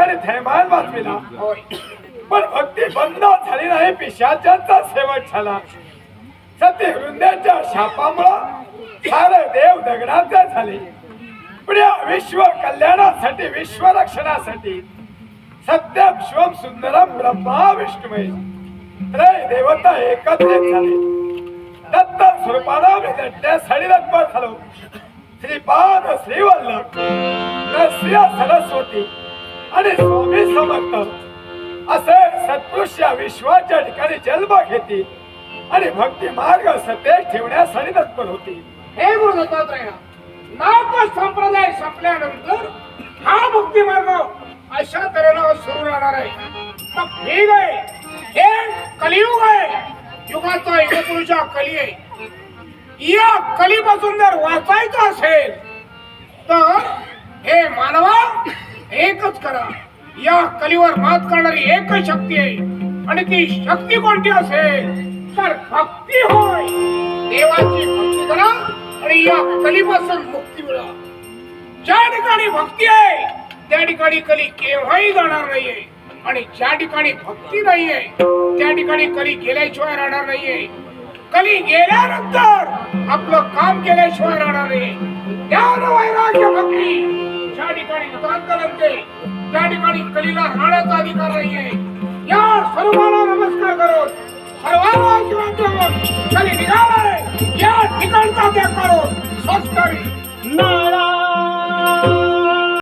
ठिकाणी थैमान वाचविला, होय. पण भक्ती बंद झाली नाही. पिशाचांचा सेवक झाला. सत्य वृंदाच्या शापामुळे सारे देव दगडाचे झाले. पण या विश्व कल्याणासाठी, विश्व रक्षणासाठी सत्यम शिवम सुंदरम ब्रह्मा विष्णुमय त्रय देवता एकत्रित झाले. दत्त स्वरूपाने दट्ट्या साडीरथ झालो. श्रीपाद श्रीवल्लभ नरसिंह सरस्वती आणि स्वामी समर्थ असे सत्पुरुष या विश्वाच्या ठिकाणी जन्म घेतील आणि भक्ती मार्ग सतेज ठेवण्यासाठी तत्पर होती. हे गुरु दत्तात्रय, नाथ संप्रदाय संपल्यानंतर हा भक्ती मार्ग अशा तऱ्हेनं सुरू राहणार आहे. मग ठीक आहे, हे कलियुग आहे, युगाचा युगपुरुषा कली आहे. या कलीपासून जर वाचायचं असेल तर हे मानवा एकच करा. या कलीवर मात करणारी एकच शक्ती आहे आणि ती शक्ती कोणती असेल तर भक्ती होय. देवाची भक्ती करा आणि या कलीपासून मुक्ती मिळवा. ज्या ठिकाणी भक्ती आहे त्या ठिकाणी कली केव्हाही जाणार नाहीये आणि ज्या ठिकाणी भक्ती नाहीये त्या ठिकाणी कली गेल्याशिवाय राहणार नाहीये. कली गेल्यानंतर आपलं काम केल्याशिवाय राहणार नाही. ज्ञान वैराग्य भक्ती ज्या ठिकाणी मतांतर असते त्या ठिकाणी कलीला राहण्याचा अधिकार नाहीये. या सर्वांना नमस्कार करून सर्वांना जीवन कली निघालाय या ठिकाणचा त्याग करून स्वस्थ